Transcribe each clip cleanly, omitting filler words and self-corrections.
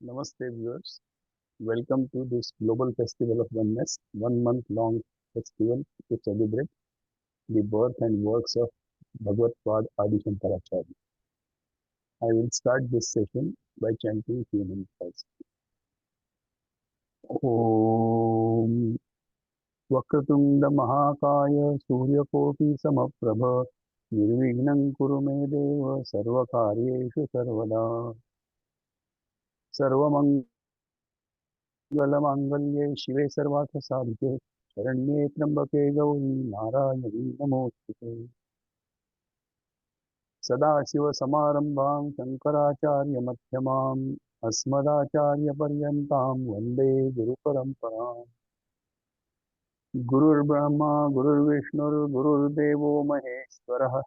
Namaste viewers. Welcome to this Global Festival of Oneness, 1 month long festival to celebrate the birth and works of Bhagavadpada Adi Shankaracharya. I will start this session by chanting few mantras. Om Vakratunda Mahakaya Suryakoti Samaprabha Nirvignam Kuru Me Deva Sarvakaryeshu Sarvada Sarvamang Mangalye Shive Sarvata Sadhike Sharanye Trambake Gauri Narayani Namostute Sadashiva Samarambham Shankaracharya Madhyamam Asmadacharya Paryantam Vande Guru Paramparam Gurur Brahma Gurur Vishnu Gurur Devo Maheshwarah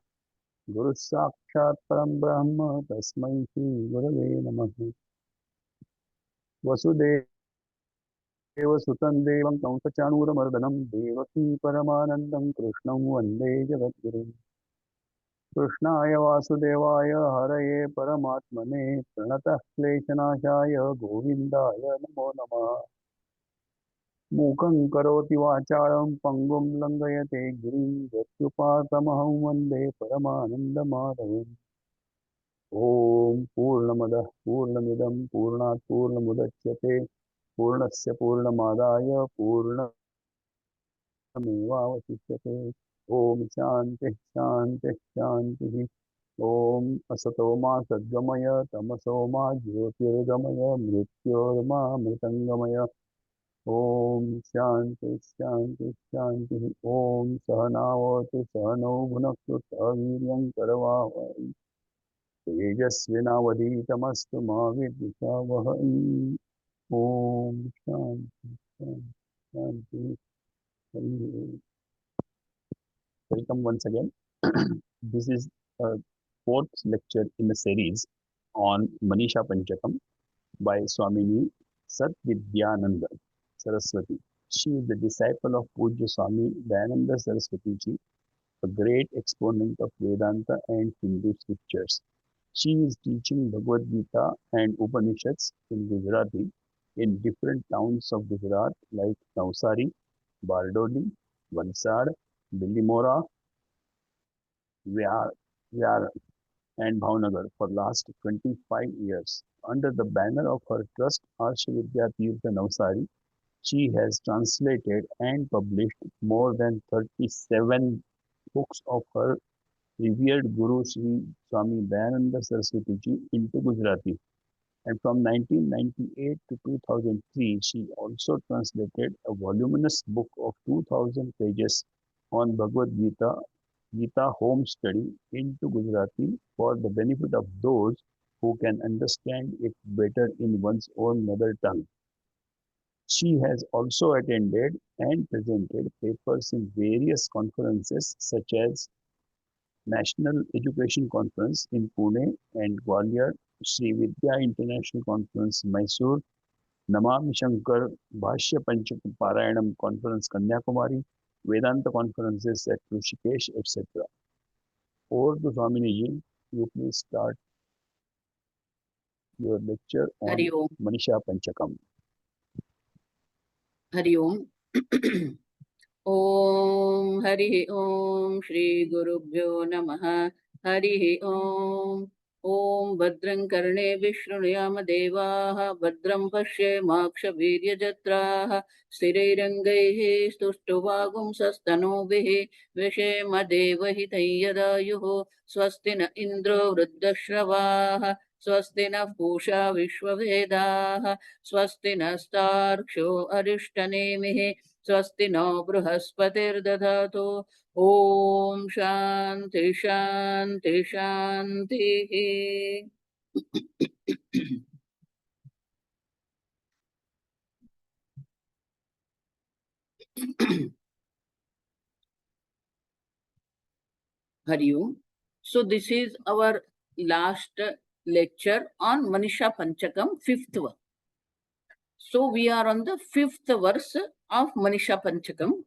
Guru Sakshat Param Brahma Tasmai Shri Gurave Namaha Vasudeva Sutan Devam Kamsachanuramardanam Devaki Paramanandam Krishnam Vande Jagadguru Krishnaya Vasudevaya Haraye Paramatmane Pranatah Kleshanashaya Govindaya Namo Namah Mukhaṁ karoti vācālam pangum langayate girim yatyupatamaham vande paramananda madhavam Om Purnamadah Purnamidam Purnat Purnamudachyate Purnasya Purnamadaya Purnamevavasishyate Om Shanti Shanti Shanti Om Asatoma Sadgamaya Tamasoma Jyotirgamaya Mrityorma Mritangamaya Om Shanti Shanti Shanti Om Sahanavatu Sahano Bhunaktu Saviryam Karavavai Tejasvinavaditamastu Mavidvishavahai Om Shanti Shanti Shanti. Welcome once again. This is a fourth lecture in the series on Manisha Panchakam by Swamini Sadvidyananda Saraswati. She is the disciple of Pujya Swami Dayananda Saraswati Ji, a great exponent of Vedanta and Hindu scriptures. She is teaching Bhagavad Gita and Upanishads in Gujarati in different towns of Gujarat like Navsari, Bardoli, Valsad, Billimora, Vyar, and Bhavnagar for last 25 years. Under the banner of her trust, Arshavidya Tirtha Navsari, she has translated and published more than 37 books of her revered Guru Sri Swami Dayananda Saraswati Ji into Gujarati. And from 1998 to 2003, she also translated a voluminous book of 2000 pages on Bhagavad Gita, Gita Home Study into Gujarati for the benefit of those who can understand it better in one's own mother tongue. She has also attended and presented papers in various conferences such as National Education Conference in Pune and Gwalior, Sri Vidya International Conference Mysore, Namami Shankar Bhashya Panchakam Parayanam Conference Kanyakumari, Vedanta conferences at Rishikesh, etc. Over to Swamini Ji, you please start your lecture on Hari Om. Manisha Panchakam. Hari Om. Om Hari Om Shri Gurubhyo Namaha Hari Om Om Bhadram Karne Vishnuyama Devaha Bhadram Pashe Maksha Virya Jatraha Sthirairangai Stuštuvagum Sastanobihi Vishema Devahi Tayyadayuho Swastina Indro Vruddashravaha Swastina Pusha Vishwavedaha Swastina Starksho Arishtanemihi स्वस्ति no बृहस्पतिर्दधातु Om Shanti Shanti Shanti Hari Om. So this is our last lecture on Manisha Panchakam, fifth one. So we are on the fifth verse of Manisha Panchakam.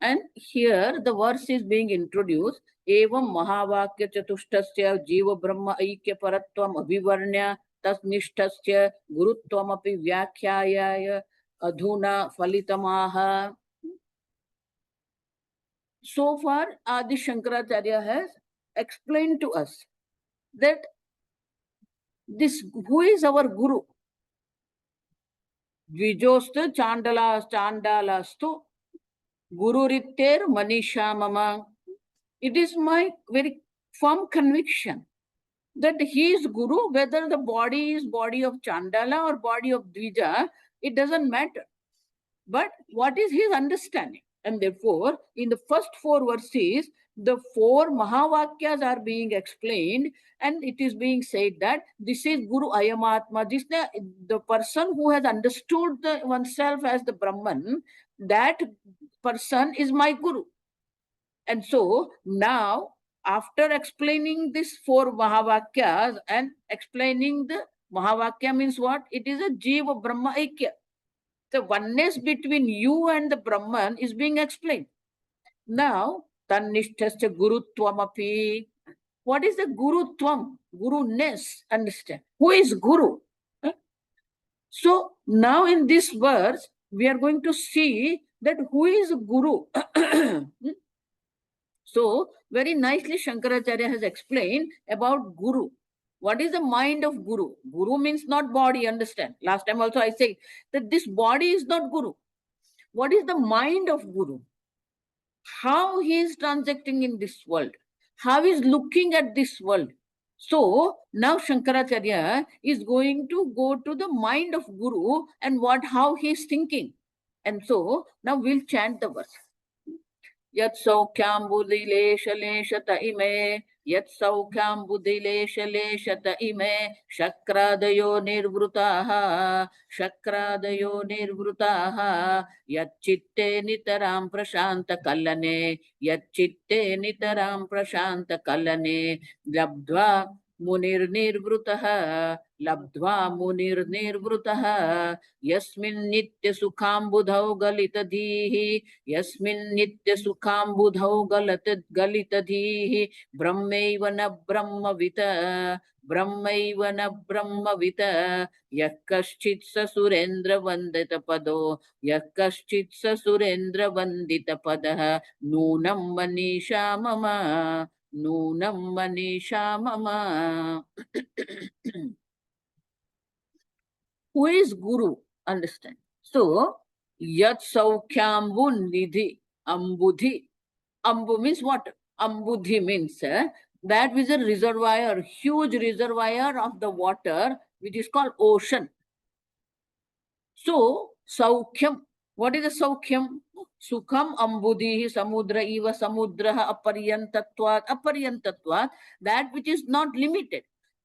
And here the verse is being introduced. Evam Mahavakya Chatustasya Jiva Brahma Aikya Paratvam Abhivarnya tasnishtasya guruttvamapi vyakhyaya adhuna falitamaha. So far, Adi Shankaracharya has explained to us that this who is our guru? Dvijostu Chandalastu Gururitter Manisha Mama. It is my very firm conviction that he is guru, whether the body is body of Chandala or body of Dvija, it doesn't matter. But what is his understanding? And therefore, in the first four verses, the four Mahavakyas are being explained, and it is being said that this is Guru Ayamatma. This the person who has understood oneself as the Brahman, that person is my Guru. And so now, after explaining these four Mahavakyas and explaining the Mahavakya means what? It is a Jiva Brahma Aikya. The oneness between you and the Brahman is being explained. Now, Tanishtasya Guruttvamapi. What is the Gurutvam? Guru-ness. Understand? Who is Guru? So, now in this verse, we are going to see that who is Guru. So, very nicely Shankaracharya has explained about Guru. What is the mind of Guru? Guru means not body, understand? Last time also I said that this body is not Guru. What is the mind of Guru? How he is transacting in this world? How he is looking at this world? So now Shankaracharya is going to go to the mind of Guru and how he is thinking. And so now we'll chant the verse. Yat saukyambudileeshaleshata ime, yat saukyambudileeshaleshata ime, shakradayo nirvrutaha, yat chitte nitaram prashanta kallane, labdva munir nirvrutaha, yasmin nitya sukham budhau galitadhihi, यस्मिन् नित्य सुखां बुधौ गलितधीः ब्रह्मैव न ब्रह्मवित यः कश्चित् स सुरेन्द्रवन्दितपदो यः कश्चित् स सुरेन्द्रवन्दितपदः नूनं मनीषा मम. Who is Guru? Understand? So, Yat Saukyambu Nidhi Ambudhi. Ambu means what? Ambudhi means that is a reservoir, huge reservoir of the water, which is called ocean. So, Saukhyam. What is the Saukhyam? Sukham Ambudhi Samudra Iva Samudraha Aparyantatvat. That which is not limited.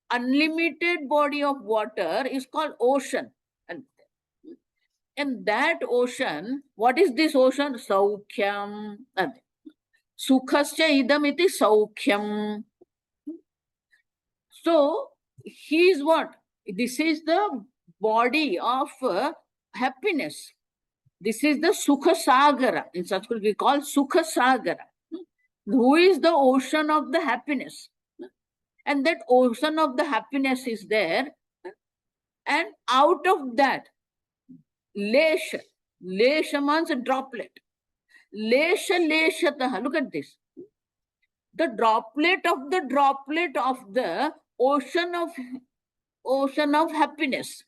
Unlimited body of water is called ocean. And that ocean, what is this ocean? Saukhyam. Sukhasya idam iti saukhyam. So, he is what? This is the body of happiness. This is the Sukha Sagara. In Sanskrit, we call Sukha Sagara. Who is the ocean of the happiness? And that ocean of the happiness is there. And out of that, Lesha. Lesha means a droplet. Lesha. Look at this. The droplet of the ocean of happiness.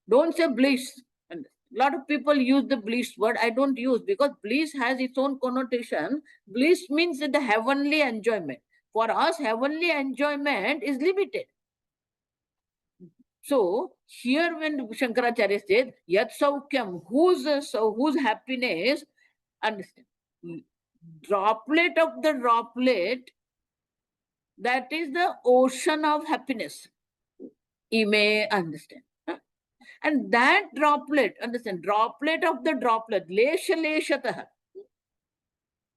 Don't say bliss. A lot of people use the bliss word. I don't use, because bliss has its own connotation. Bliss means the heavenly enjoyment. For us, heavenly enjoyment is limited. So here when Shankaracharya said, Yat Saukyam, whose happiness, understand, droplet of the droplet, that is the ocean of happiness. You may understand. And that droplet, understand, droplet of the droplet, lesha,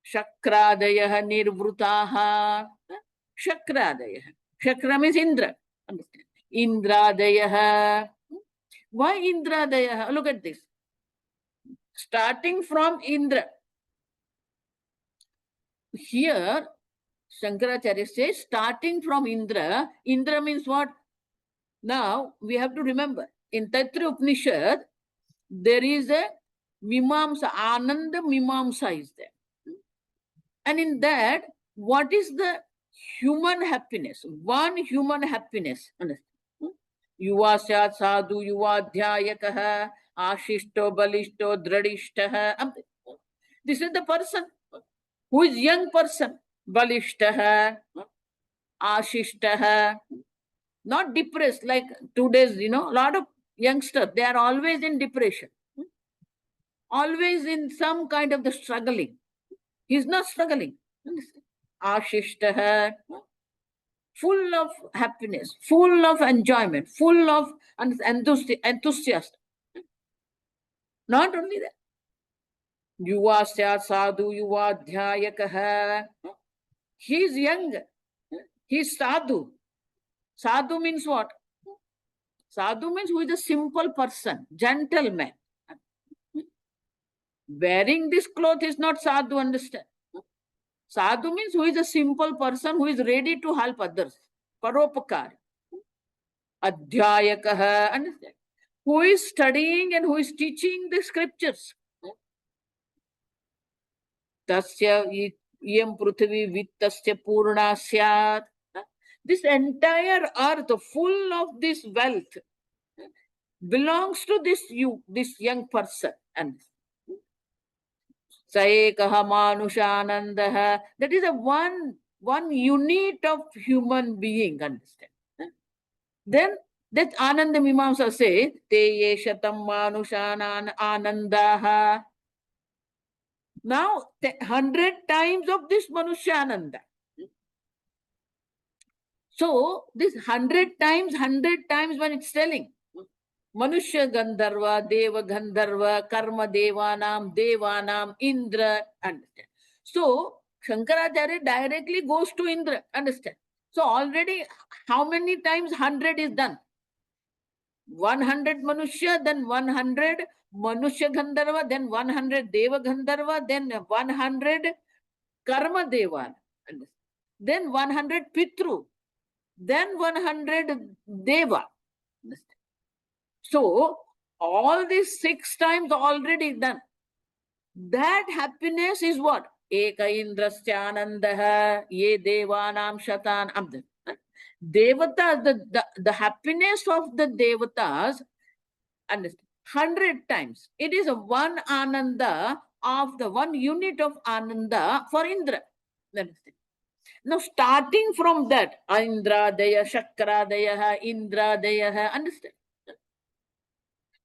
shakradayah nirvrutaha, shakradayah. Shakra means Indra, understand. Indradayah. Why Indradayah? Look at this. Starting from Indra. Here, Shankaracharya says, starting from Indra. Indra means what? Now, we have to remember, in Taittiriya Upanishad, there is a Mimamsa, Ananda Mimamsa is there. And in that, what is the human happiness? One human happiness. Yuva syat sadhu, yuva dhyayakaha, ashishto, balishto, dradishtaha. This is the person who is young person. Balishtaha, ashishtaha. Not depressed like today's, a lot of youngsters, they are always in depression. Always in some kind of the struggling. He's not struggling. Ashishtaha, full of happiness, full of enjoyment, full of enthusiasm. Not only that. Yuva syat sadhu, yuva dhyayakaha. He is young. He is sadhu. Sadhu means what? Sadhu means who is a simple person, gentleman. Wearing this cloth is not sadhu, understand? Sadhu means who is a simple person who is ready to help others. Paropakar. Adhyayakaha, understand? Who is studying and who is teaching the scriptures. Tasya iyam prithvi vittasya purna syat. This entire earth full of this wealth belongs to this young person. And Saekaha Manushanandaha. That is a one unit of human being, understand? Then that Ananda Mimamsa says, Te ye shatam manushanan anandaha. Now, 100 times of this Manushananda. So, this 100 times when it's telling, Manushya Gandharva, Deva Gandharva, Karma Devanam, Indra, understand. So, Shankaracharya directly goes to Indra, understand. So, already how many times 100 is done? 100 Manushya, then 100 Manushya Gandharva, then 100 Deva Gandharva, then 100 Karma Devan, then 100 Pitru, then 100 Deva. So, all these 6 times already done. That happiness is what? Eka indrasyanandaha ye devanam shatan abd. Devatas, the happiness of the devatas, understand, 100 times. It is a one ananda of the one unit of ananda for Indra. Understand? Now, starting from that, Indra Daya, Shakra Daya, Indra Daya, understand?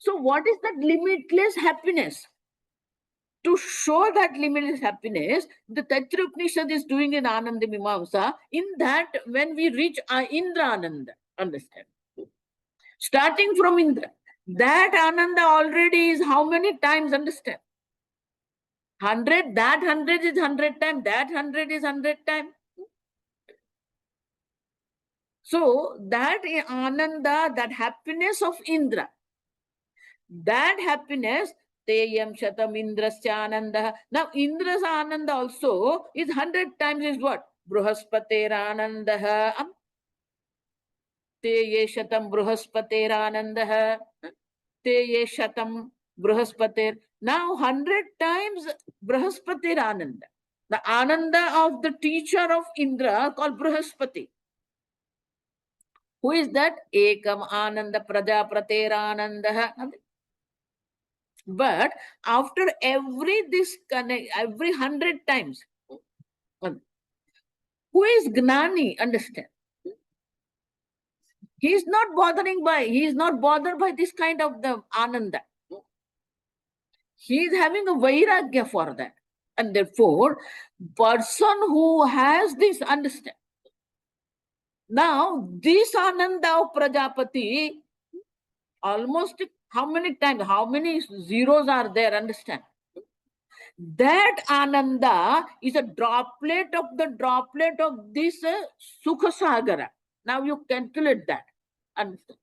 So, what is that limitless happiness? To show that limitless happiness, the Taittiriya Upanishad is doing in Ananda Mimamsa. In that, when we reach Indra Ananda, understand? Starting from Indra, that Ananda already is how many times, understand? 100, that 100 is 100 times, that 100 is 100 times. So, that Ananda, that happiness of Indra, that happiness, Teyam Shatam Indrasya Ananda. Now, Indra's Ananda also is 100 times is what? Bruhaspater Ananda. Teye Shatam Bruhaspater Ananda. Teye Shatam Bruhaspater. Now, 100 times Bruhaspater Ananda. The Ananda of the teacher of Indra called Bruhaspati. Who is that? Ekam Ananda Prajaprater Ananda. But after every 100 times, who is Gnani? Understand? He is not bothered by this kind of the Ananda. He is having a Vairagya for that. And therefore, person who has this, understand. Now, this Ananda of Prajapati, almost how many times, how many zeros are there, understand? That Ananda is a droplet of this Sukha Sagara. Now you calculate that. Understand?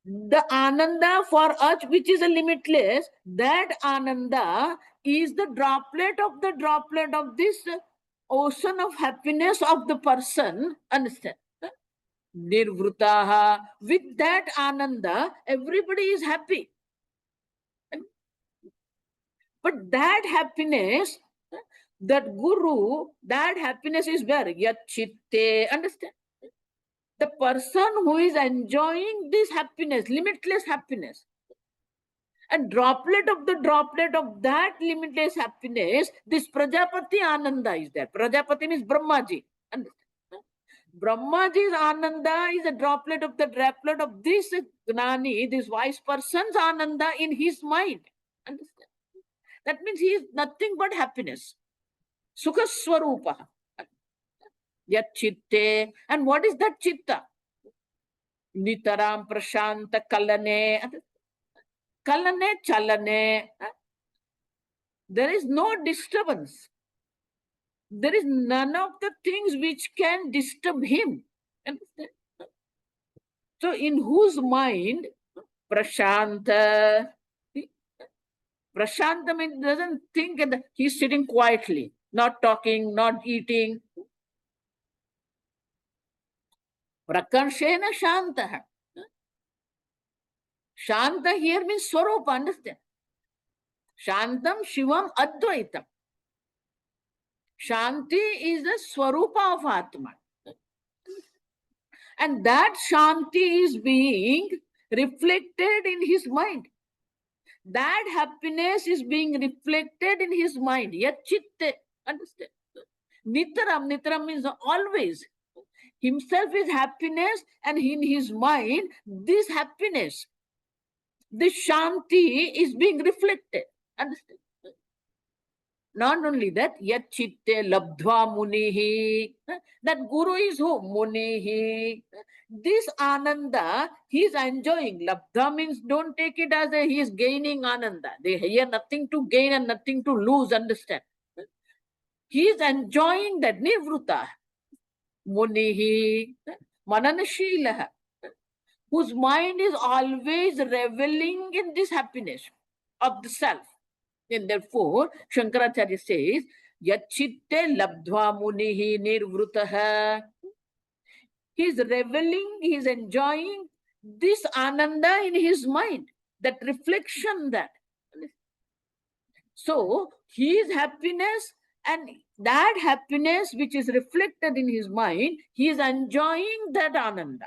The Ananda for us, which is a limitless, that Ananda is the droplet of this ocean of happiness of the person. Understand? nirvrutaha. With that ananda, everybody is happy. But that happiness, that guru, that happiness is where? Yat chitte. Understand? The person who is enjoying this happiness, limitless happiness, and droplet of that limitless happiness, this Prajapati Ananda is there. Prajapati means Brahmaji. Understand? Brahmaji's Ananda is a droplet of this Gnani, this wise person's Ananda in his mind. Understand? That means he is nothing but happiness. Sukha Swarupa. Yat chitte. And what is that chitta? Nitaram prashanta kalane. Kalane chalane. There is no disturbance. There is none of the things which can disturb him. Understand? So in whose mind prashanta, prashanta means doesn't think and he's sitting quietly, not talking, not eating. Prakarshena shanta. Shanta here means Swarupa, understand? Shantam Shivam Advaitam. Shanti is the Swarupa of Atma. And that Shanti is being reflected in his mind. That happiness is being reflected in his mind. Yat chitte. Understand? Nitaram means always. Himself is happiness, and in his mind, this happiness, this Shanti is being reflected. Understand? Not only that, yat chitte labdhva munihi. That guru is who? Munihi. This ananda, he is enjoying. Labdha means don't take it as he is gaining ananda. They hear nothing to gain and nothing to lose, understand? He is enjoying that nivruta. Munihi. Mananashilaha. Whose mind is always reveling in this happiness of the self. And therefore, Shankaracharya says, Yachitte labdhva munihi nirvrutaha. He is reveling, he is enjoying this ananda in his mind, that reflection that. So, his happiness and that happiness which is reflected in his mind, he is enjoying that ananda.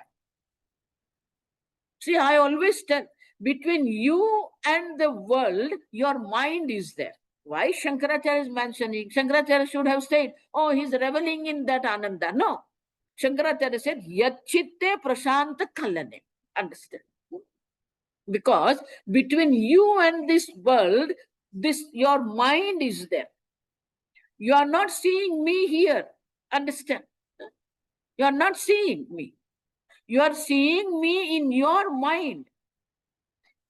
See, I always tell, between you and the world, your mind is there. Why Shankaracharya is mentioning? Shankaracharya should have said, oh, he's reveling in that ananda. No. Shankaracharya said, Yachitte prashanta kalane. Understand? Because between you and this world, your mind is there. You are not seeing me here. Understand? You are not seeing me. You are seeing me in your mind.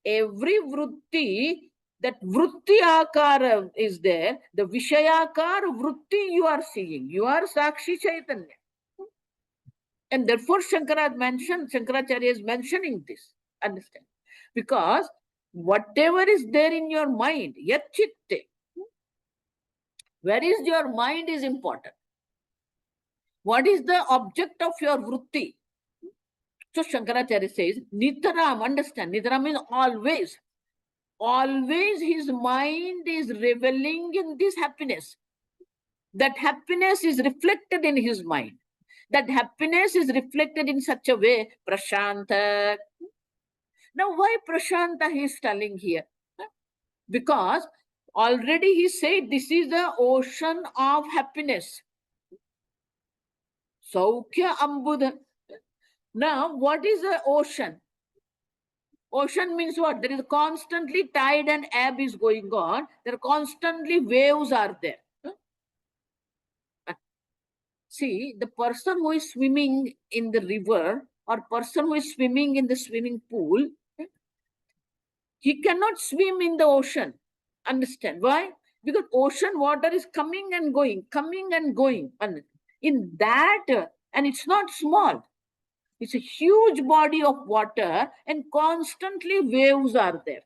Every vritti, that vritti akara is there, the vishayakara vritti you are seeing. You are Sakshi Chaitanya. And therefore Shankaracharya is mentioning this. Understand? Because whatever is there in your mind, yat chitte, where is your mind is important. What is the object of your vritti? So Shankaracharya says, Nitaram, understand, Nitaram means always. Always his mind is reveling in this happiness. That happiness is reflected in his mind. That happiness is reflected in such a way, Prashanta. Now, why Prashanta he is telling here? Because already he said this is the ocean of happiness. Saukya Ambudha. Now, what is the ocean? Ocean means what? There is constantly tide and ebb is going on. There are constantly waves are there. See, the person who is swimming in the river or person who is swimming in the swimming pool, he cannot swim in the ocean. Understand? Why? Because ocean water is coming and going, coming and going. And in that, and it's not small. It's a huge body of water and constantly waves are there.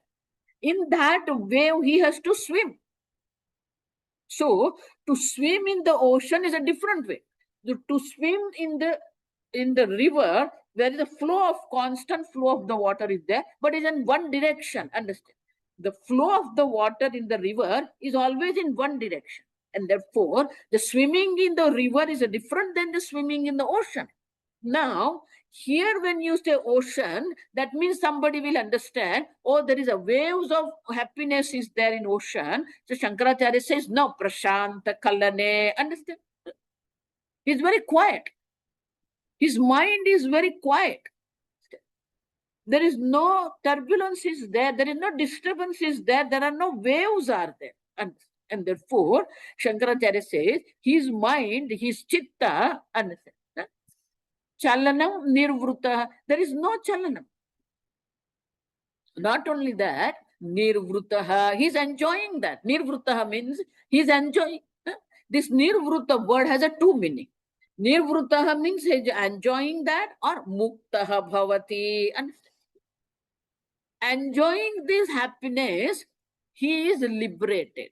In that wave, he has to swim. So, to swim in the ocean is a different way. To swim in the in the river, there is a flow of constant flow of the water is there, but it's in one direction. Understand? The flow of the water in the river is always in one direction. And therefore, the swimming in the river is different than the swimming in the ocean. Now, here when you say ocean, that means somebody will understand, oh, there is a waves of happiness is there in ocean. So Shankaracharya says, no, prashanta, kalane, understand? He's very quiet. His mind is very quiet. There is no turbulence is there. There is no disturbance is there. There are no waves are there. And therefore, Shankaracharya says, his mind, his chitta, understand? Chalanam nirvruta. There is no chalanam. Not only that, nirvrutaha, he's enjoying that. Nirvrutaha means he's enjoying. This nirvruta word has a two meaning. Nirvrutaha means he's enjoying that, or muktaha bhavati. And enjoying this happiness, he is liberated.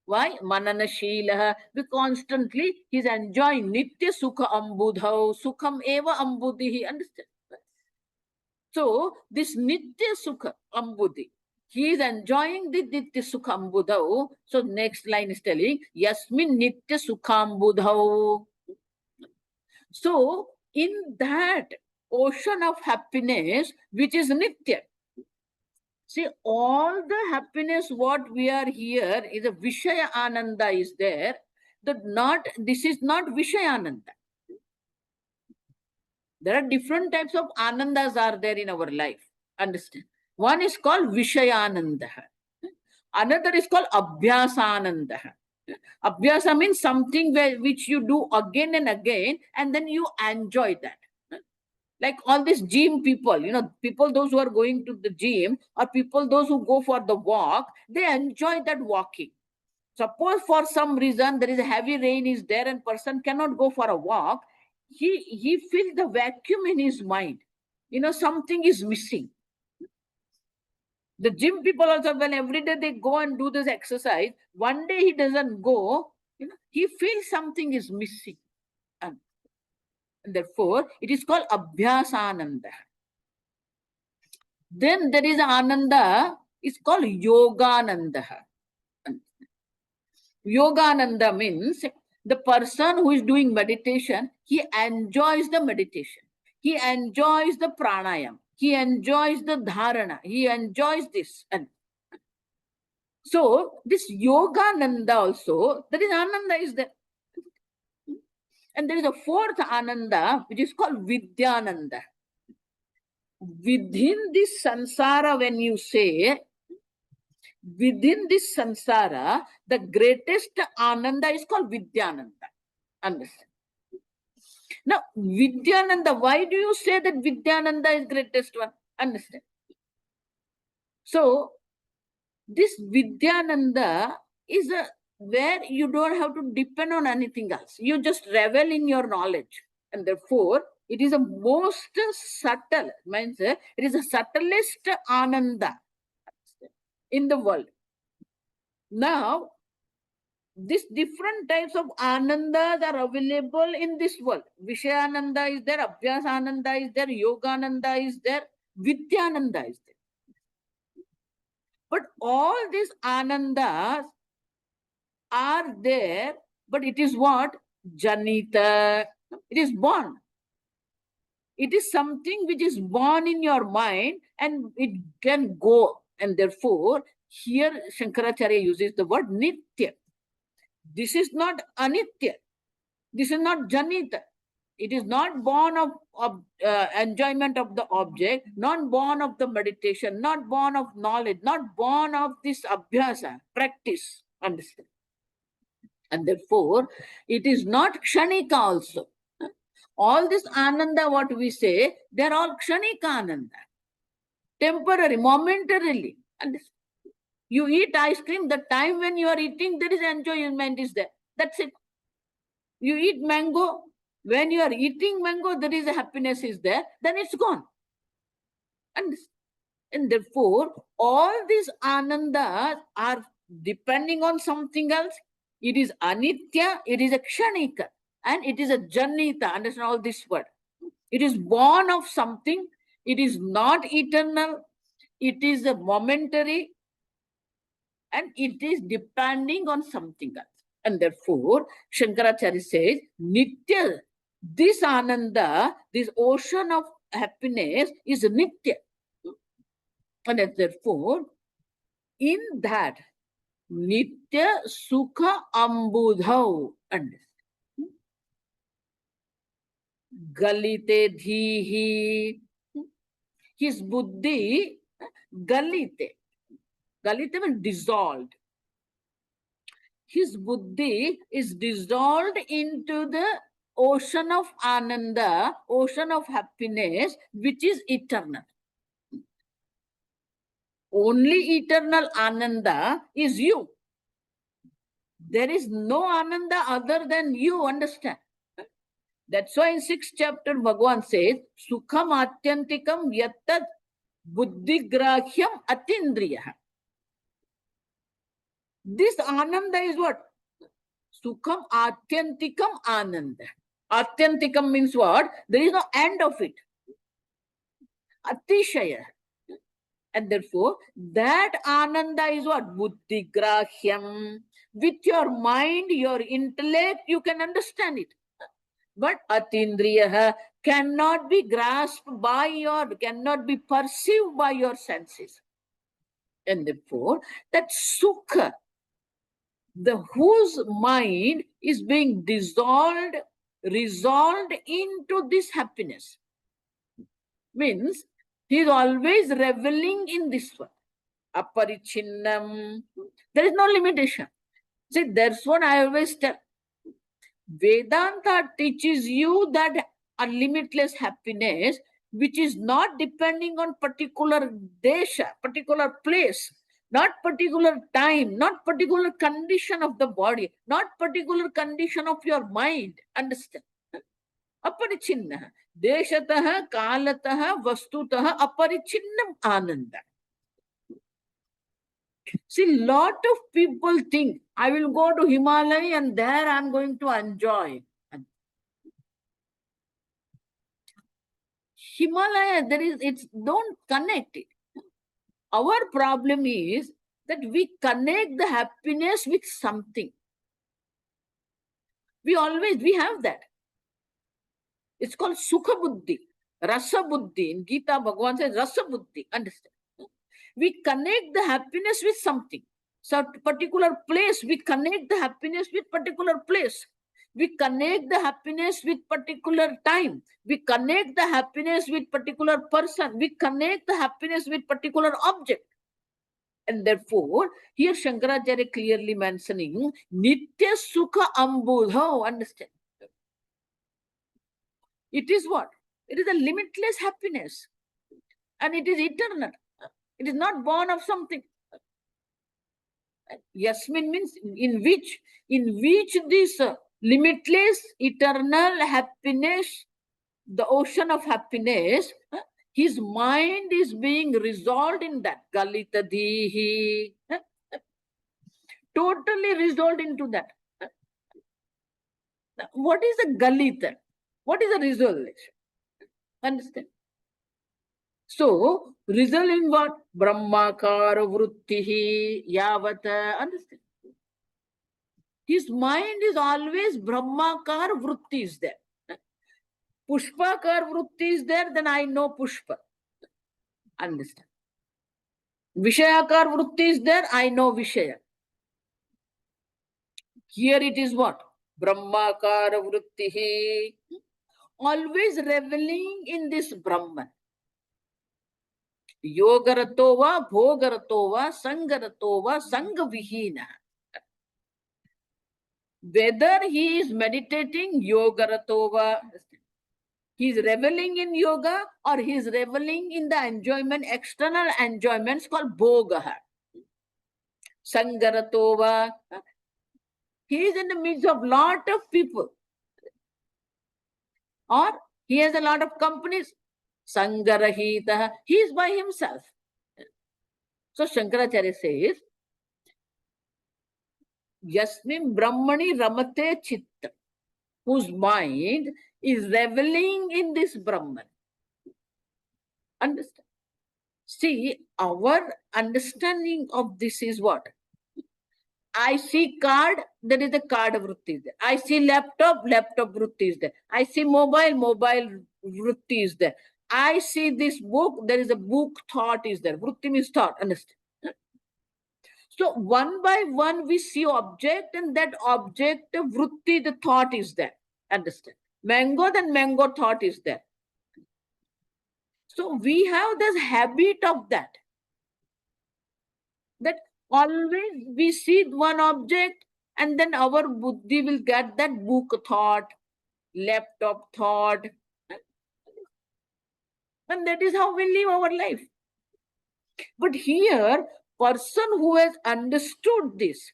Why? Manana Sheelaha. Because constantly he's enjoying Nitya Sukha Ambudhau. Sukham eva ambudhihi. Understand? So this Nitya Sukha Ambudhi, he is enjoying the Nitya Sukha Ambudhau. So next line is telling, Yasmin Nitya Sukha Ambudhau. So in that ocean of happiness, which is Nitya, see, all the happiness what we are here is a Vishaya Ananda is there. This is not Vishaya Ananda. There are different types of Anandas are there in our life. Understand? One is called Vishayananda. Another is called Abhyasananda. Abhyasa means something which you do again and again, and then you enjoy that. Like all these gym people, people those who are going to the gym, or people those who go for the walk, they enjoy that walking. Suppose for some reason there is a heavy rain is there and person cannot go for a walk, he feels the vacuum in his mind. Something is missing. The gym people also, when every day they go and do this exercise, one day he doesn't go, he feels something is missing. And therefore, it is called Abhyasananda. Then there is Ananda, it's called Yogananda. Yogananda means the person who is doing meditation, he enjoys the meditation. He enjoys the pranayam. He enjoys the dharana. He enjoys this. And so this Yogananda also, there is Ananda is there. And there is a fourth Ananda, which is called Vidyananda. Within this samsara, when you say, within this samsara, the greatest Ananda is called Vidyananda. Understand? Now, Vidyananda, why do you say that Vidyananda is greatest one? Understand? So, this Vidyananda is where you don't have to depend on anything else. You just revel in your knowledge. And therefore, it is a most subtle, means it is a subtlest Ananda in the world. Now, these different types of Anandas are available in this world. Vishayananda is there, Abhyasananda is there, Yogananda is there, Vidyananda is there. But all these Anandas are there, but it is what? Janita. It is born. It is something which is born in your mind and it can go. And therefore, here Shankaracharya uses the word Nitya. This is not Anitya. This is not Janita. It is not born of enjoyment of the object, not born of the meditation, not born of knowledge, not born of this abhyasa, practice. Understand? And therefore, it is not Kshanika also. All this Ananda, what we say, they are all Kshanika Ananda. Temporary, momentarily. Understand? You eat ice cream, the time when you are eating, there is enjoyment is there. That's it. You eat mango, when you are eating mango, there is a happiness is there, then it's gone. And therefore, all these Anandas are depending on something else. It is Anitya, it is a Kshanika. and it is a janita. Understand all this word. It is born of something. It is not eternal. It is a momentary, and it is depending on something else. And therefore, Shankaracharya says, Nitya, this Ananda, this ocean of happiness is Nitya. And therefore, in that Nitya Sukha Ambudhau, and Galite Dhihi, his buddhi, Galite. Galite means dissolved. His buddhi is dissolved into the ocean of Ananda, ocean of happiness, which is eternal. Only eternal Ananda is you. There is no Ananda other than you, understand? That's why in 6th chapter, Bhagavan says, Sukham Atyantikam Yattat Buddhigrahyam Atindriya. This Ananda is what? Sukham Atyantikam Ananda. Atyantikam means what? There is no end of it. Atishaya. And therefore, that Ananda is what? Buddhigrahyam. With your mind, your intellect, you can understand it. But Atindriya cannot be grasped by your, cannot be perceived by your senses. And therefore, that Sukha, the whose mind is being dissolved, resolved into this happiness, means he is always reveling in this one. Aparichinnam. There is no limitation. See, that's what I always tell. Vedanta teaches you that a limitless happiness, which is not depending on particular desha, particular place, not particular time, not particular condition of the body, not particular condition of your mind. Understand? Aparichinna. Deshatah, kalatah, vastutah, aparichinnam ananda. See, lot of people think, I will go to Himalaya and there I am going to enjoy. Himalaya, don't connect it. Our problem is that we connect the happiness with something. We have that. It's called Sukha Buddhi, Rasa Buddhi. In Gita, Bhagavan says Rasa Buddhi. Understand? We connect the happiness with something. So particular place, we connect the happiness with particular place. We connect the happiness with particular time. We connect the happiness with particular person. We connect the happiness with particular object. And therefore, here Shankaracharya clearly mentioning Nitya Sukha Ambudho. Understand? It is what? It is a limitless happiness. And it is eternal. It is not born of something. Yasmin means in which this limitless, eternal happiness, the ocean of happiness, his mind is being resolved in that. Galita Dhihi. Totally resolved into that. What is a Galita? What is a resolution? Understand? So, result in what? Brahmakara Vruttihi Yavata. Understand? His mind is always Brahmakar Vritti is there. Pushpakar Vritti is there, then I know Pushpa. Understand? Vishayakar Vritti is there, I know Vishaya. Here it is what? Brahmakar Vrittihi. Always reveling in this Brahman. Yogaratova, Bhogaratova, Sangaratova, Sangavihina. Whether he is meditating Yogaratova, he is reveling in yoga, or he is reveling in the enjoyment, external enjoyments called Bhogaha. Sangaratova. He is in the midst of lot of people. Or he has a lot of companies. Sangarahita. He is by himself. So Shankaracharya says, Yasmin Brahmani Ramate Chitta. whose mind is reveling in this Brahman. Understand? See, our understanding of this is what? I see card, there is a card vritti is there. I see laptop, laptop vritti is there. I see mobile, mobile vritti is there. I see this book, there is a book thought is there. Vritti means thought, understand? So one by one we see object, and that object, vritti, the thought is there. Understand? Mango, then mango thought is there. So we have this habit of that always we see one object and then our buddhi will get that book thought, laptop thought, and that is how we live our life. But here, person who has understood this,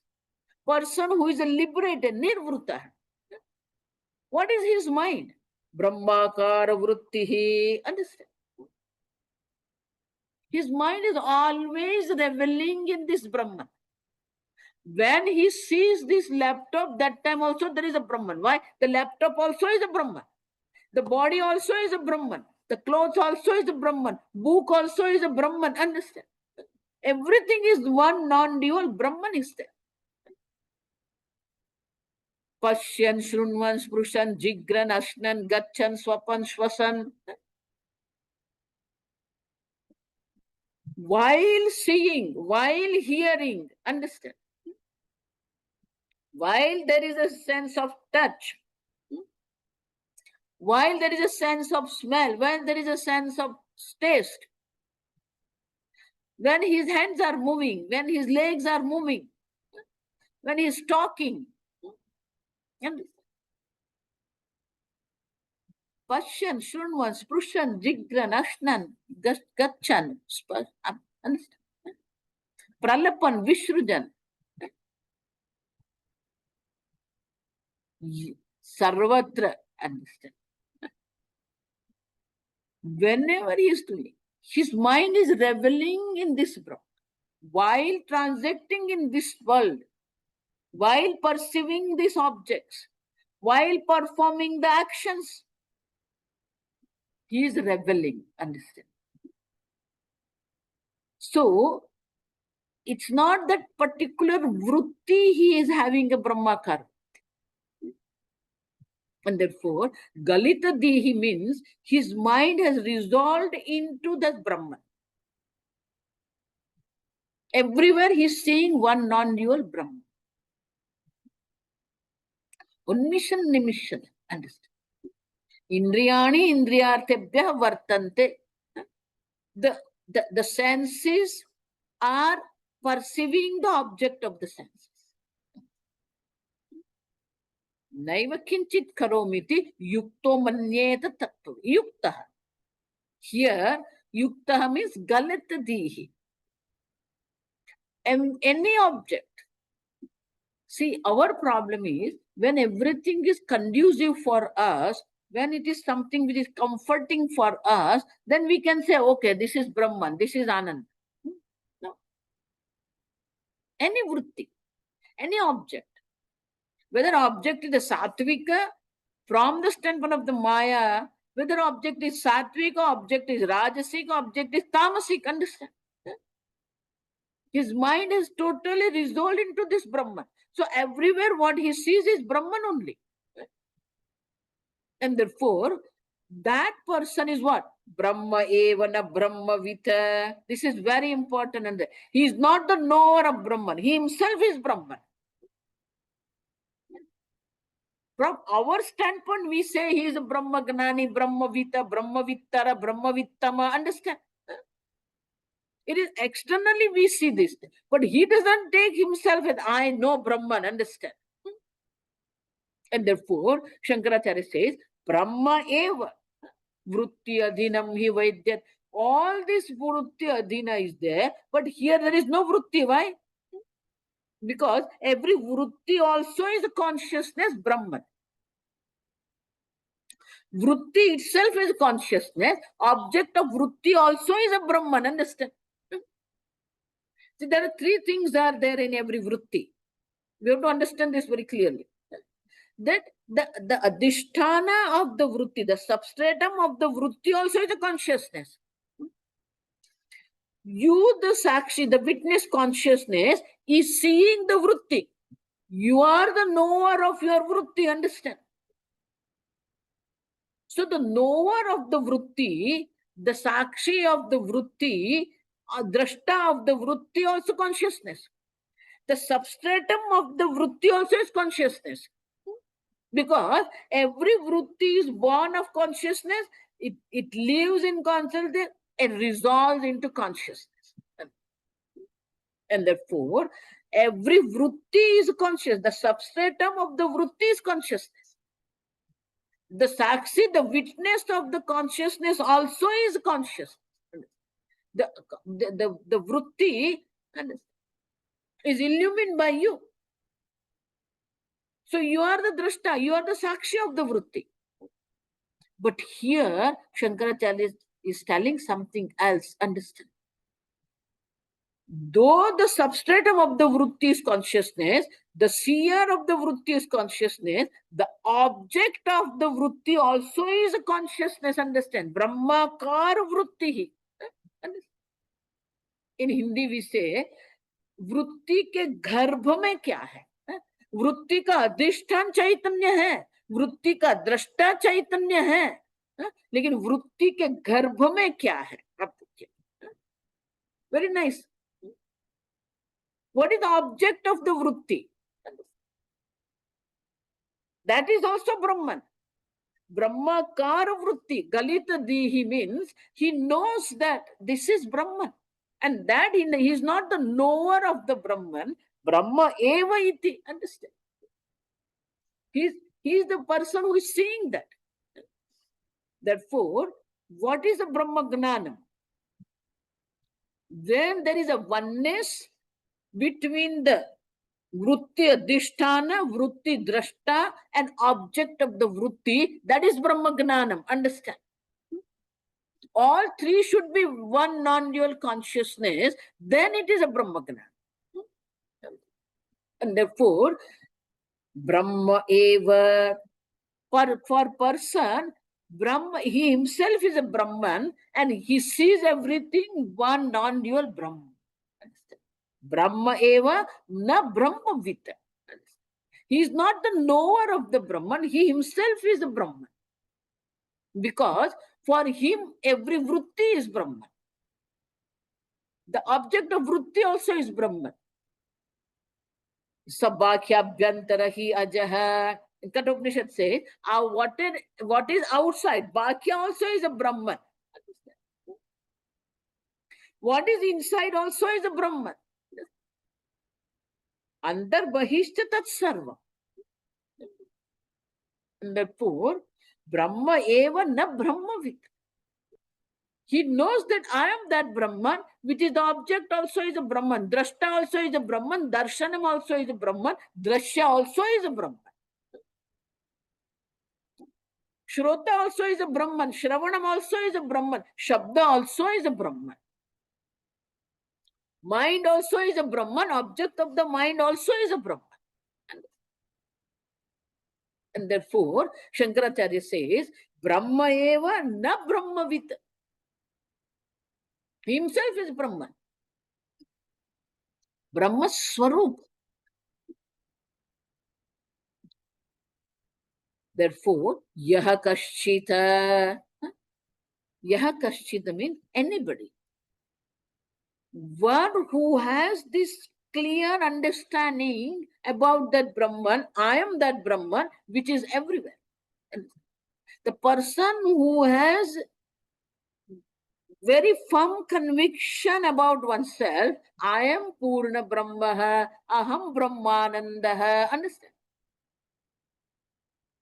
person who is a liberated, nirvruta, what is his mind? Brahmakara vrittihi. Understand? His mind is always reveling in this Brahman. When he sees this laptop, that time also there is a Brahman. Why? The laptop also is a Brahman. The body also is a Brahman. The clothes also is a Brahman. Book also is a Brahman. Understand? Everything is one non-dual. Brahman is there. Pashyan, Shrunvan, Sprushan, Jigran, Ashnan, Gachan, Swapan, Shwasan. While seeing, while hearing, understand? While there is a sense of touch, while there is a sense of smell, when there is a sense of taste, when his hands are moving, when his legs are moving, when he is talking, and Pashyan, Shrunvan, Sprushan, Jigran, Ashnan, Gachan, understand? Pralapan, Vishrujan, Sarvatra, understand? Whenever he is doing, his mind is reveling in this Brahman. While transacting in this world, while perceiving these objects, while performing the actions, he is reveling, understand? So, it's not that particular vritti he is having a Brahmakar. And therefore, Galita Dihi means his mind has resolved into the Brahman. Everywhere he is seeing one non-dual Brahman. Unmishan Nimishan, understand? Indriyani Indriyartebhya Vartante. The senses are perceiving the object of the senses. Naiva kinchit karomiti yukto manyeta tattva. Yukta. Here, yukta means galita dihi. And any object. See, our problem is when everything is conducive for us, when it is something which is comforting for us, then we can say, okay, this is Brahman, this is Anand. No. Any vritti, any object, whether object is a sattvika from the standpoint of the Maya, whether object is sattvic or object is rajasic or object is tamasic, understand? His mind is totally resolved into this Brahman. So everywhere what he sees is Brahman only. And therefore, that person is what? Brahma evana Brahma vita. This is very important. And he is not the knower of Brahman. He himself is Brahman. From our standpoint, we say he is a Brahma Gnani, Brahma Vita, Brahma Vittara, Brahma Vittama. Understand? It is externally we see this. But he doesn't take himself as I know Brahman. Understand? And therefore, Shankaracharya says, Brahma eva vritti adhinam hi vaidyat. All this vritti adhina is there, but here there is no vritti. Why? Because every vritti also is a consciousness, Brahman. Vritti itself is consciousness. Object of vritti also is a Brahman. Understand? See, there are three things are there in every vritti. We have to understand this very clearly. That The adhisthana of the vritti, the substratum of the vritti also is a consciousness. You, the sakshi, the witness consciousness, is seeing the vritti. You are the knower of your vritti, understand? So the knower of the vritti, the sakshi of the vritti, drashta of the vritti also consciousness. The substratum of the vritti also is consciousness. Because every vritti is born of consciousness, it lives in consciousness and resolves into consciousness. And therefore, every vritti is conscious. The substratum of the vritti is consciousness. The sakshi, the witness of the consciousness also is conscious. The vritti is illumined by you. So you are the drashta, you are the sakshi of the vritti. But here, Shankaracharya is telling something else, understand? Though the substratum of the vritti is consciousness, the seer of the vritti is consciousness, the object of the vritti also is a consciousness, understand? Brahmakar vritti. In Hindi we say, वृत्ति के गर्भ में क्या है? वृत्ति का अधिष्ठान चैतन्य है, वृत्ति का दृष्टा चैतन्य है, लेकिन वृत्ति के गर्भ में क्या है? Very nice. What is the object of the vritti? That is also Brahman. Brahmakara vritti, Galita Dihi means he knows that this is Brahman. And that he is not the knower of the Brahman. Brahma eva iti. Understand? He is the person who is seeing that. Therefore, what is the Brahma Gnanam? Then there is a oneness between the vritti adhisthana, vritti drashta, and object of the vritti. That is Brahma Gnanam. Understand? All three should be one non-dual consciousness. Then it is a Brahma Gnanam. And therefore, Brahma eva, for person, Brahma, he himself is a Brahman and he sees everything one non-dual Brahman. Brahma eva na Brahma vita. He is not the knower of the Brahman, he himself is a Brahman. Because for him, every vritti is Brahman. The object of vritti also is Brahman. Sabhakhya Bhyantarahi Ajaha. Kathopanishad says, what is outside? Bhakhya also is a Brahman. What is inside also is a Brahman. Andar bahishta tat sarva. And therefore, Brahma eva na Brahmavit. He knows that I am that Brahman, which is the object also is a Brahman. Drashta also is a Brahman. Darshanam also is a Brahman. Drashya also is a Brahman. Shrota also is a Brahman. Shravanam also is a Brahman. Shabda also is a Brahman. Mind also is a Brahman. Object of the mind also is a Brahman. And therefore, Shankaracharya says, Brahma eva na Brahmavit. He himself is Brahman. Brahma Swarup. Therefore, yaha kaschita. Yaha kaschita means anybody. One who has this clear understanding about that Brahman, I am that Brahman, which is everywhere. And the person who has very firm conviction about oneself, I am Purna Brahmaha, Aham Brahmanandaha, understand?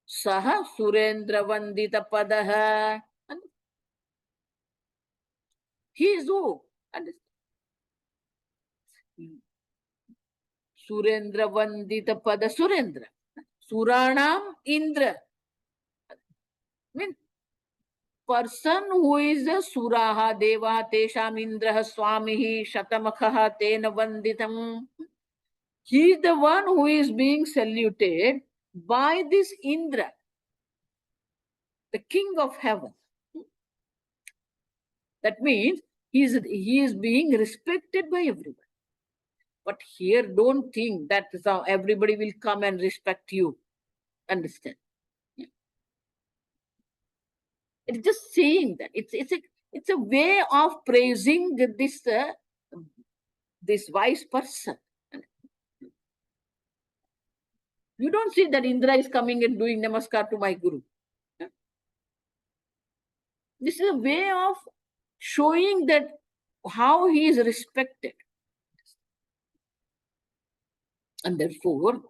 Saha Surendra Vandita Padaha. He is who? Understand? Surendra Vandita Pada Surendra. Suranam Indra. Mean person who is a Suraha Deva Tesham Indraha Swamihi Shatamakaha Tena Vanditam. He is the one who is being saluted by this Indra, the king of heaven. That means he is being respected by everyone. But here, don't think that is how everybody will come and respect you. Understand? Yeah. It's just saying that it's a way of praising this wise person. You don't see that Indra is coming and doing namaskar to my guru. Yeah. This is a way of showing that how he is respected. And therefore,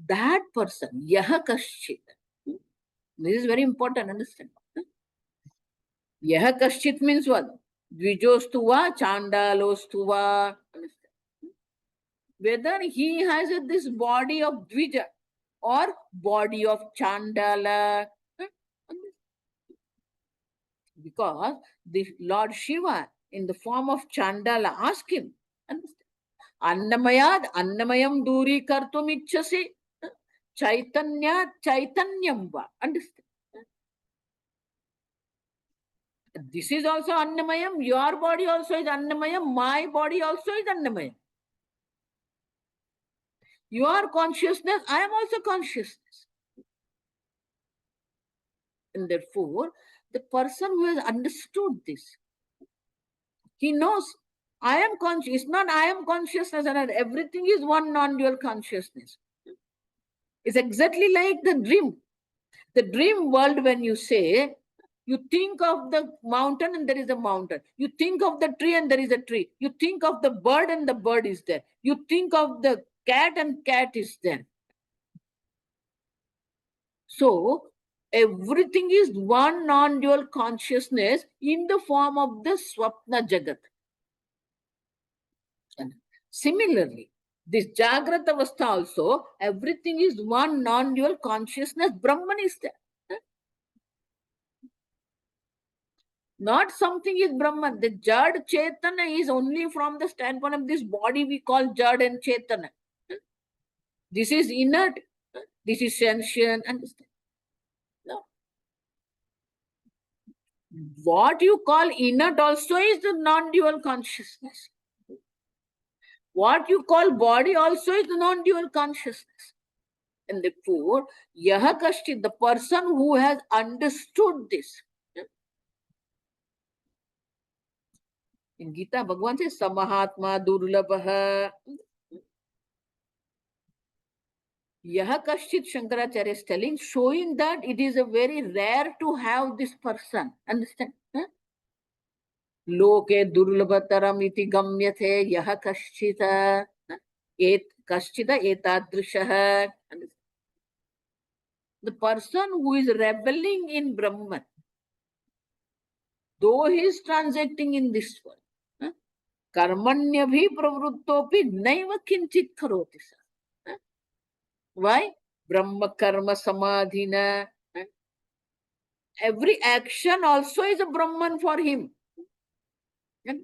that person, yaha kaschit, this is very important, understand. Yaha kaschit means what? Dvijostuva, Chandalostuva. Understand? Whether he has this body of Dvija or body of Chandala. Because the Lord Shiva, in the form of Chandala, asked him, Annamayad Annamayam Duri Kartum Ichchasi Chaitanya Chaitanyam Va. Understand? This is also Annamayam. Your body also is Annamayam. My body also is Annamayam. Your consciousness, I am also consciousness. And therefore, the person who has understood this, he knows I am conscious. It's not I am consciousness and everything is one non-dual consciousness. It's exactly like the dream. The dream world, when you say, you think of the mountain and there is a mountain. You think of the tree and there is a tree. You think of the bird and the bird is there. You think of the cat and cat is there. So, everything is one non-dual consciousness in the form of the Swapna Jagat. And similarly, this Jagrata Avastha also, everything is one non-dual consciousness. Brahman is there. Not something is Brahman. The Jad Chetana is only from the standpoint of this body we call Jad and Chetana. This is inert. This is sentient. Understand? No. What you call inert also is the non-dual consciousness. What you call body also is the non-dual consciousness. And therefore, Yaha Kashti, the person who has understood this. In Gita, Bhagavan says, Samahatma Durlabha. Yaha Kashchit Shankaracharya is telling, showing that it is a very rare to have this person. Understand? Loke durlabhataram iti gamyathe yaha kaschita kaschita etadrishaha. The person who is reveling in Brahman, though he is transacting in this world, karmanyabhi pravrittopi naiva kinchit karoti. Why? Brahma karma samadhina. Every action also is a Brahman for him. And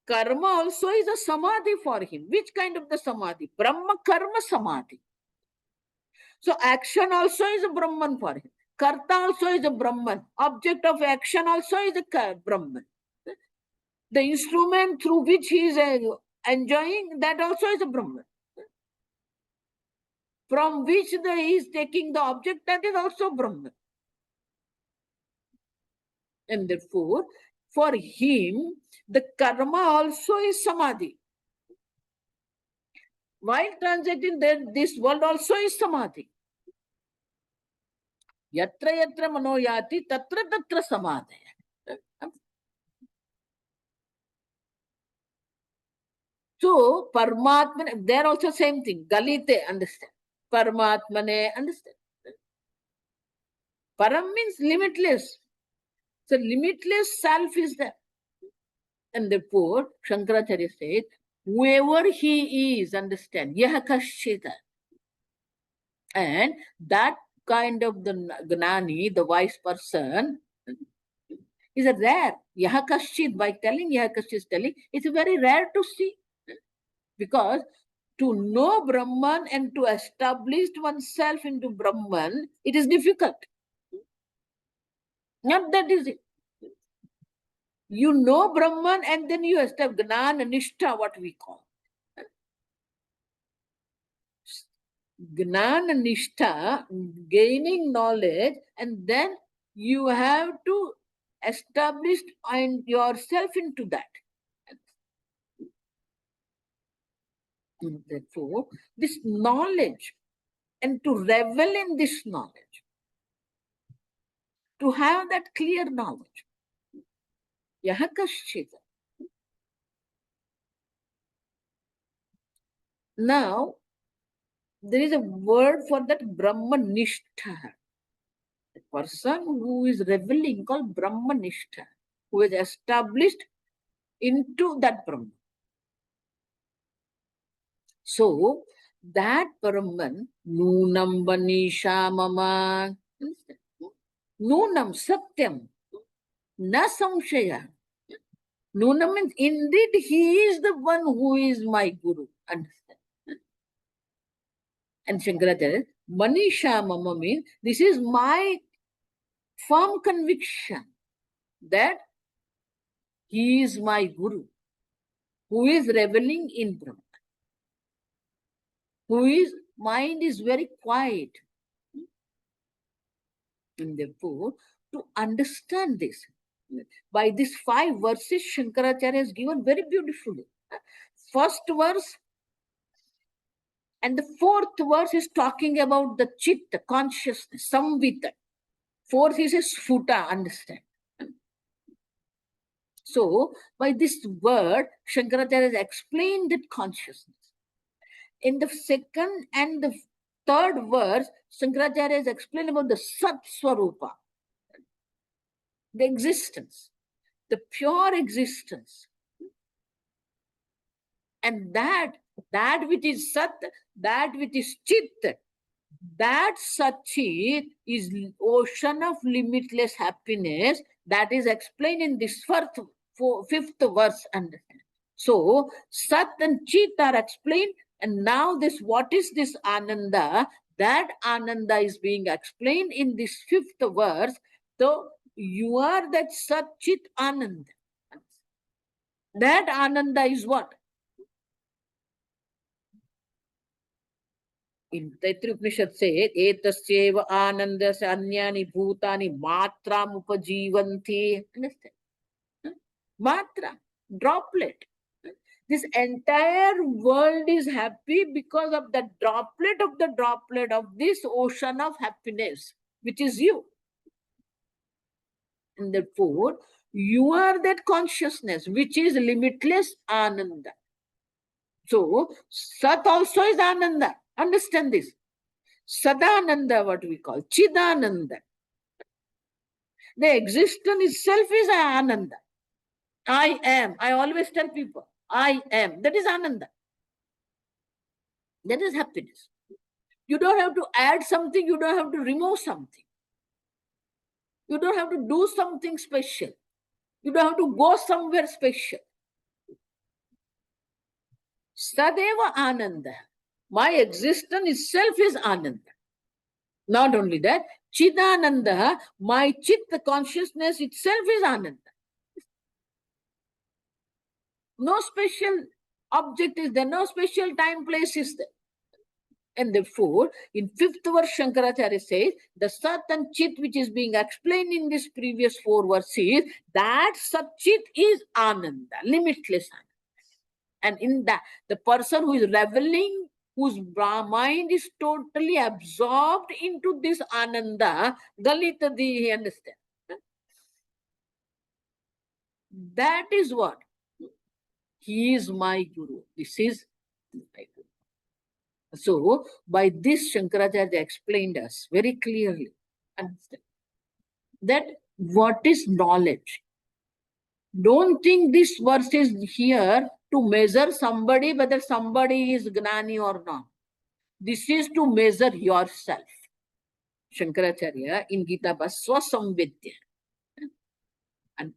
karma also is a samadhi for him. Which kind of the samadhi? Brahma karma samadhi. So action also is a Brahman for him. Karta also is a Brahman. Object of action also is a Brahman. The instrument through which he is enjoying, that also is a Brahman. From which he is taking the object, that is also Brahman. And therefore, for him, the karma also is samadhi. While transacting this world also is samadhi. Yatra yatra manoyati tatra tatra samadhi. So, Paramatmane, there also same thing. Galite, understand. Paramatmane, understand. Param means limitless. So, limitless self is there. And therefore, Shankaracharya says, whoever he is, understand, yaha kashchita. And that kind of the gnani, the wise person, is a rare. Yaha kashchit, by telling yaha kashchit is telling, it's very rare to see. Because To know Brahman and to establish oneself into Brahman, it is difficult. Not that is it. You know Brahman and then you establish Gnana Nishtha, what we call. Gnana Nishtha, gaining knowledge, and then you have to establish yourself into that. Therefore, this knowledge and to revel in this knowledge, to have that clear knowledge. Yaha kaschita. Now, there is a word for that Brahmanishtha. The person who is reveling called Brahmanishtha, who is established into that Brahman. So, that Brahman, Nunam Manisha Mama, Nunam Satyam, Na Samshaya. Nunam means indeed he is the one who is my Guru. Understand? And Shankaracharya, Manisha Mama means this is my firm conviction that he is my Guru, who is reveling in Brahman, whose mind is very quiet. And therefore, to understand this, by these 5 verses, Shankaracharya has given very beautifully. First verse and the 4th verse is talking about the chitta, consciousness, samvita. 4th is a sphuta, understand. So, by this word, Shankaracharya has explained that consciousness. In the 2nd and the 3rd verse, Shankaracharya has explained about the Sat Swarupa, the existence, the pure existence. And that which is Sat, that which is Chit, that Satchit is ocean of limitless happiness. That is explained in this 5th verse. So, Sat and Chit are explained. And now this, what is this Ananda? That Ananda is being explained in this 5th verse. So, you are that Sat Chit Ananda. That Ananda is what? In Taittiriya Upanishad says, Etasyeva Anandasya Anyani Bhutani Matram Upajivanti. Understand? Matra, droplet. This entire world is happy because of the droplet of this ocean of happiness, which is you. And therefore, you are that consciousness, which is limitless Ananda. So, Sat also is Ananda. Understand this. Sadananda, what we call, Chidananda. The existence itself is Ananda. I am. I always tell people, I am. That is Ananda. That is happiness. You don't have to add something. You don't have to remove something. You don't have to do something special. You don't have to go somewhere special. Sadeva Ananda. My existence itself is Ananda. Not only that, Chidananda, my Chitta consciousness itself is Ananda. No special object is there, no special time, place is there. And therefore, in 5th verse, Shankaracharya says, the Sat and Chit which is being explained in this previous 4 verses, that Sat Chit is Ananda, limitless Ananda. And in that, the person who is reveling, whose mind is totally absorbed into this Ananda, Galita Di, understand? That is what? He is my Guru. This is my Guru. So, by this, Shankaracharya explained us very clearly, understand, that what is knowledge. Don't think this verse is here to measure somebody, whether somebody is Gnani or not. This is to measure yourself. Shankaracharya in Gita Bhas Swasamvidya. And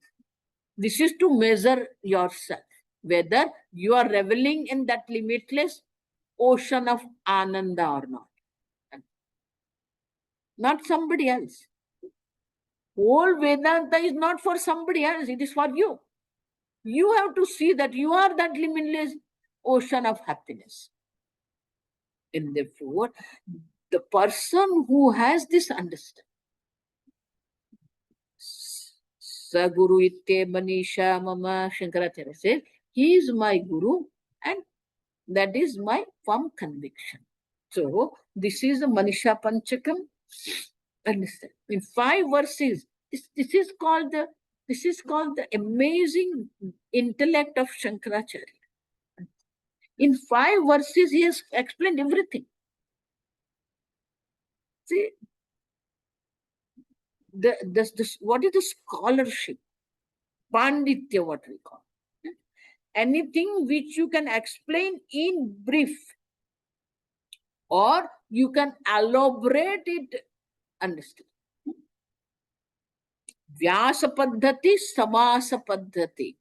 this is to measure yourself, whether you are reveling in that limitless ocean of Ananda or not. Not somebody else. Whole Vedanta is not for somebody else, it is for you. You have to see that you are that limitless ocean of happiness. And therefore, the person who has this understanding, Saguru itte Manisha Mama, Shankaracharya says, he is my Guru and that is my firm conviction. So, this is the Manisha Panchakam. Understand? In 5 verses, this is called the amazing intellect of Shankaracharya. In 5 verses, he has explained everything. See, what is the scholarship? Panditya, what we call. Anything which you can explain in brief, or you can elaborate it, understand. Vyasa Paddhati, Samasa Paddhati.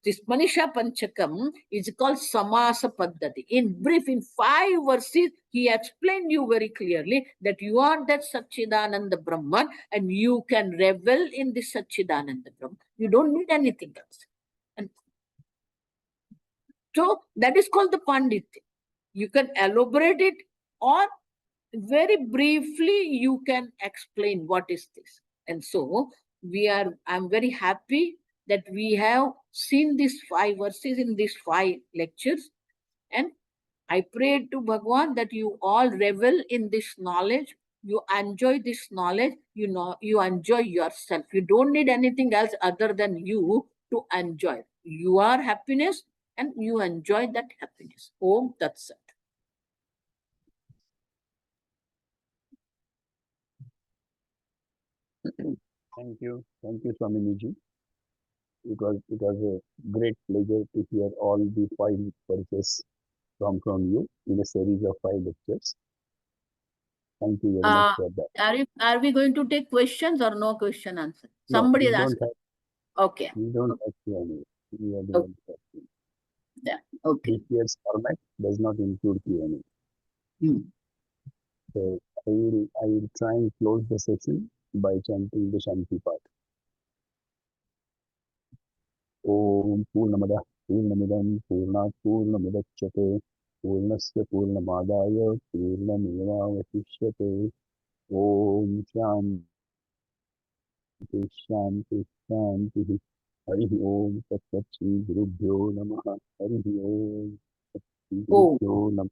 This Manisha Panchakam is called Samasa Paddhati. In brief, in 5 verses, he explained you very clearly that you are that Satchidananda Brahman and you can revel in this Satchidananda Brahman. You don't need anything else. And so that is called the Panditya. You can elaborate it, or very briefly you can explain what is this. And so I'm very happy that we have seen these 5 verses in these 5 lectures. And I pray to Bhagwan that you all revel in this knowledge. You enjoy this knowledge. You enjoy yourself. You don't need anything else other than you to enjoy. You are happiness and you enjoy that happiness. Om Tat Sat. Thank you, Swamini ji. It was a great pleasure to hear all the 5 verses from you in a series of 5 lectures. Thank you very much for that. Are we going to take questions or no question answer? No, Somebody we is don't asking. have. Okay. We don't have Q&A. We are the Okay. ones asking. Yeah. Okay. This year's format does not include Q&A. So I will try and close the session by chanting the Shanti part. Om Purnamada Purnamidam Purnat Purnamudachyate Purnasya Purnamadaya Purnamevavasishyate Om Shanti Shanti Shanti Hari Om Tat Sat Shri Gurubhyo Namaha Hari Om Tat Shri Gurubhyo Namaha.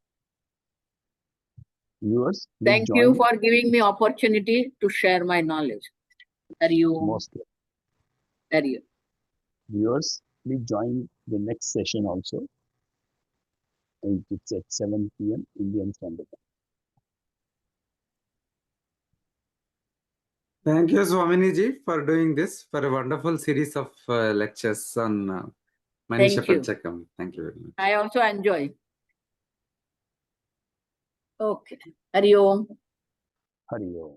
Viewers, Thank you for giving me opportunity to share my knowledge. Most viewers, please join the next session also. And it's at 7 p.m. Indian Standard Time. Thank you, Swamini ji, for doing this, for a wonderful series of lectures on Manisha Panchakam. Thank you very much. I also enjoy. Okay. Hari Om. Hari Om.